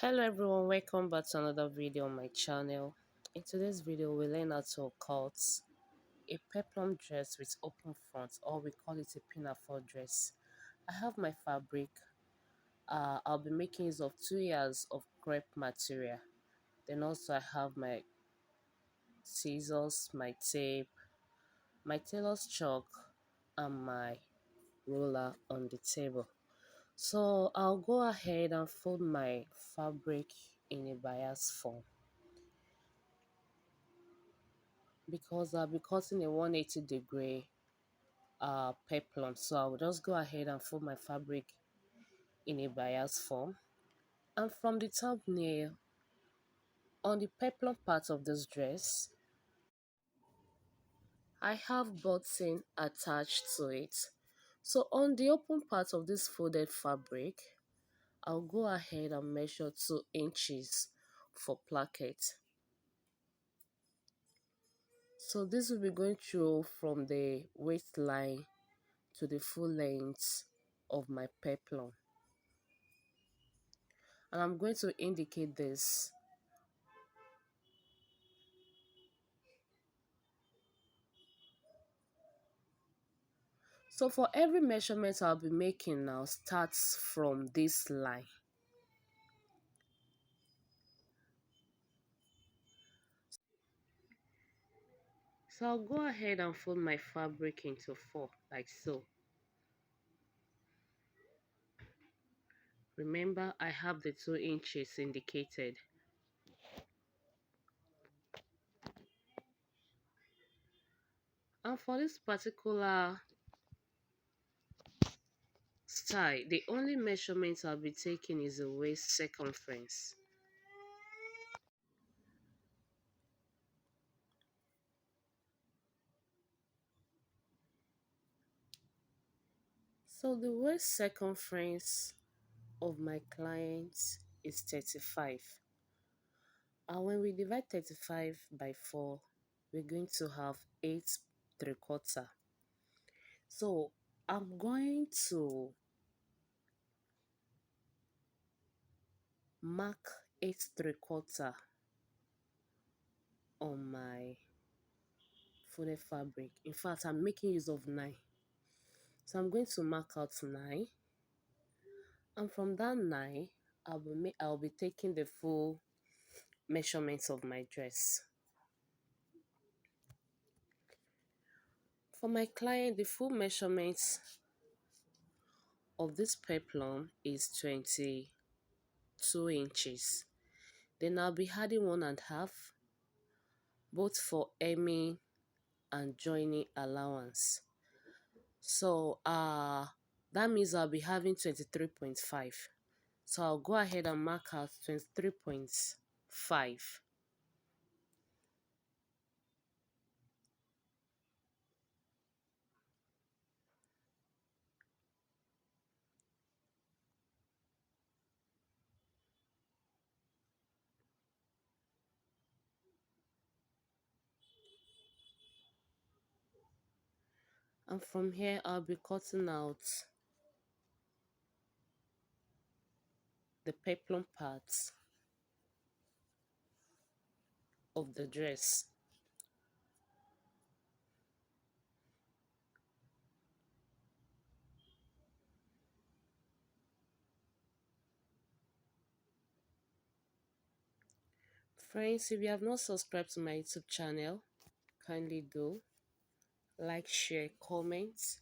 Hello everyone, welcome back to another video on my channel. In today's video, we learn how to cut a peplum dress with open front, or we call it a pinafore dress. I have my fabric. I'll be making use of 2 yards of crepe material. Then also I have my scissors, my tape, my tailor's chalk, and my ruler on the table. So I'll go ahead and fold my fabric in a bias form, because I'll be cutting a 180-degree peplum. So I'll just go ahead and fold my fabric in a bias form. And from the thumbnail, on the peplum part of this dress, I have button attached to it. So on the open part of this folded fabric, I'll go ahead and measure 2 inches for placket. So this will be going through from the waistline to the full length of my peplum. And I'm going to indicate this. So for every measurement I'll be making now starts from this line. So I'll go ahead and fold my fabric into 4, like so. Remember, I have the 2 inches indicated. And for this particular style, the only measurement I'll be taking is the waist circumference. So the waist circumference of my client is 35. And when we divide 35 by 4, we're going to have 8¾ So I'm going to mark 8¾ on my folded fabric. In fact, I'm making use of 9. So I'm going to mark out 9. And from that 9, I'll be taking the full measurements of my dress. For my client, the full measurements of this peplum is 22 inches. Then I'll be adding 1½ both for hemming and joining allowance. So that means I'll be having 23.5. So I'll go ahead and mark out 23.5. And from here, I'll be cutting out the peplum parts of the dress. Friends, if you have not subscribed to my YouTube channel, kindly do. Like, share, comment,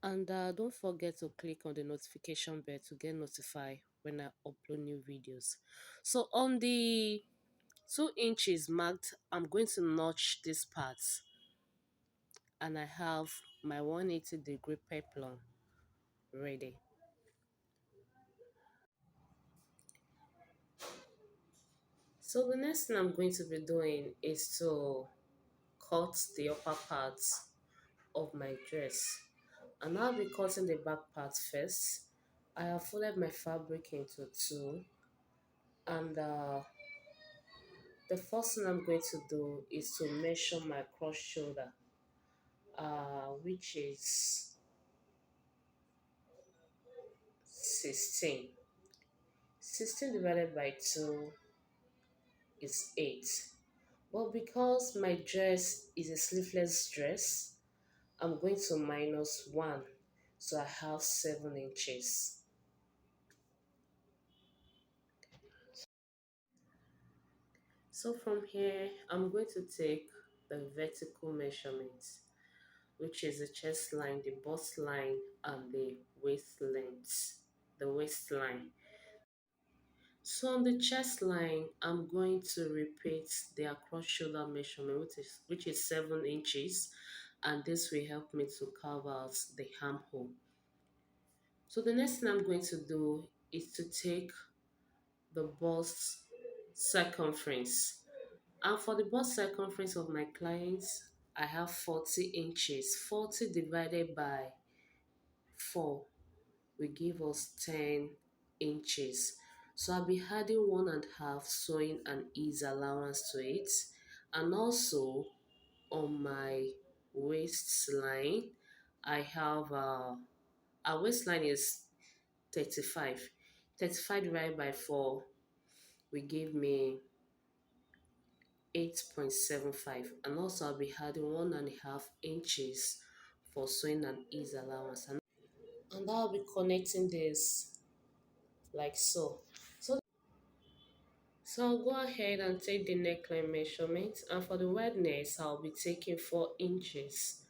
and don't forget to click on the notification bell to get notified when I upload new videos. So on the 2 inches marked, I'm going to notch this part, and I have my 180-degree peplum ready. So the next thing I'm going to be doing is to cut the upper part of my dress, and I'll be cutting the back part first. I have folded my fabric into 2, and the first thing I'm going to do is to measure my cross shoulder, which is 16. 16 divided by 2 is 8. But because my dress is a sleeveless dress, I'm going to minus 1. So I have 7 inches. So from here, I'm going to take the vertical measurement, which is the chest line, the bust line, and the waist length, the waistline. So on the chest line, I'm going to repeat the across shoulder measurement, which is 7 inches, and this will help me to carve out the armhole. So the next thing I'm going to do is to take the bust circumference. And for the bust circumference of my clients, I have 40 inches. 40 divided by 4 will give us 10 inches. So I'll be adding 1.5 sewing and ease allowance to it. And also on my waistline, I have our waistline is 35. 35 divided by 4 will give me 8.75, and also I'll be adding 1.5 inches for sewing and ease allowance, and I'll be connecting this like so. So I'll go ahead and take the neckline measurement, and for the wideness I'll be taking 4 inches.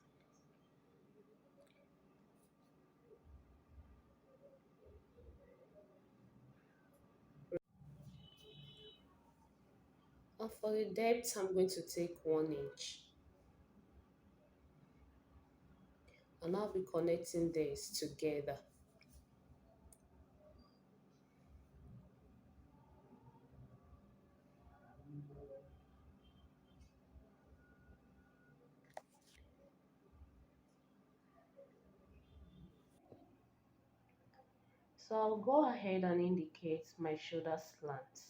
And for the depth I'm going to take 1 inch, and I'll be connecting this together. So I'll go ahead and indicate my shoulder slants.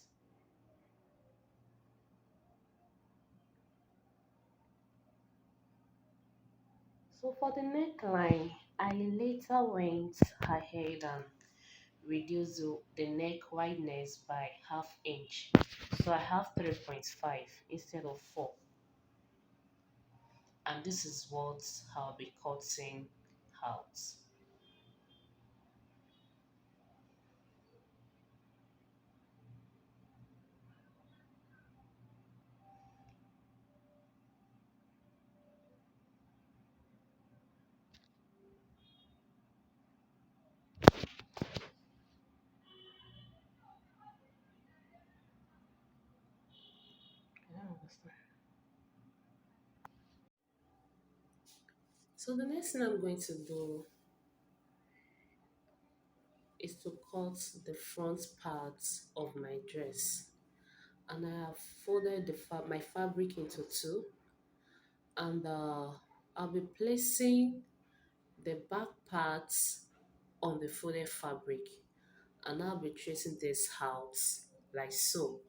So for the neckline, I later went ahead and reduced the neck wideness by half inch. So I have 3.5 instead of 4. And this is what I'll be cutting out. I don't understand. So the next thing I'm going to do is to cut the front part of my dress. And I have folded my fabric into two, and I'll be placing the back parts on the folded fabric, and I'll be tracing this out like so.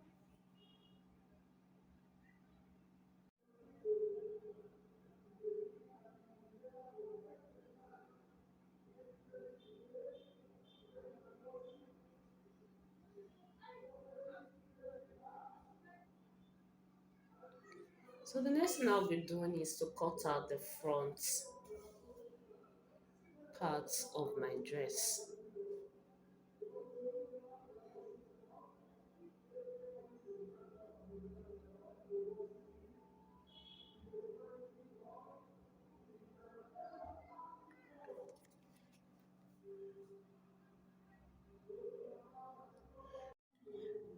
So the next thing I'll be doing is to cut out the front parts of my dress.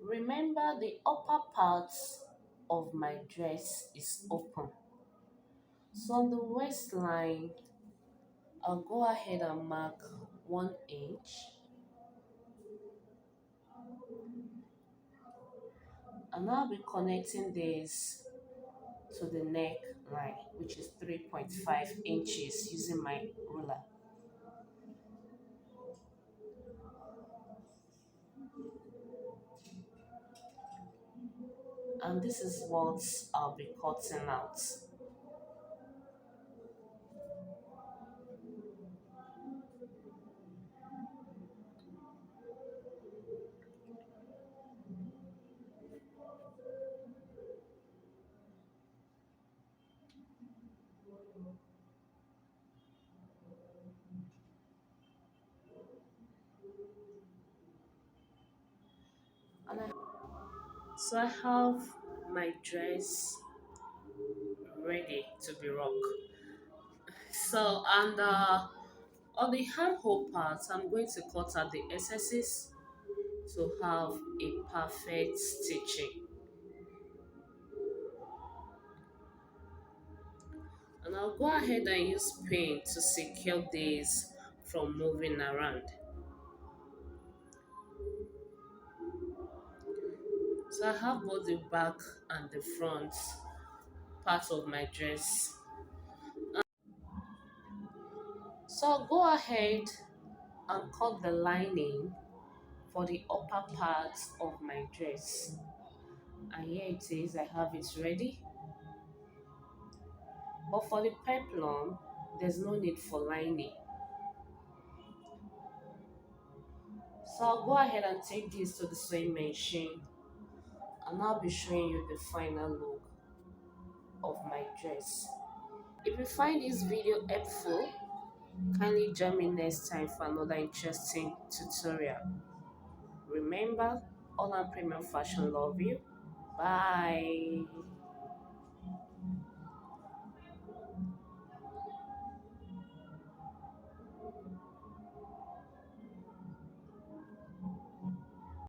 Remember, the upper part of my dress is open. So on the waistline, I'll go ahead and mark 1 inch, and I'll be connecting this to the neck line, which is 3.5 inches using my ruler. And this is what I'll be cutting out. And so I have my dress ready to be rock. So and on the handhole part, I'm going to cut out the excesses to have a perfect stitching. And I'll go ahead and use pin to secure this from moving around. So I have both the back and the front part of my dress. So I'll go ahead and cut the lining for the upper part of my dress. And here it is, I have it ready. But for the peplum, there's no need for lining. So I'll go ahead and take this to the sewing machine and I'll be showing you the final look of my dress. If you find this video helpful, kindly join me next time for another interesting tutorial. Remember, all and premium fashion love you. Bye.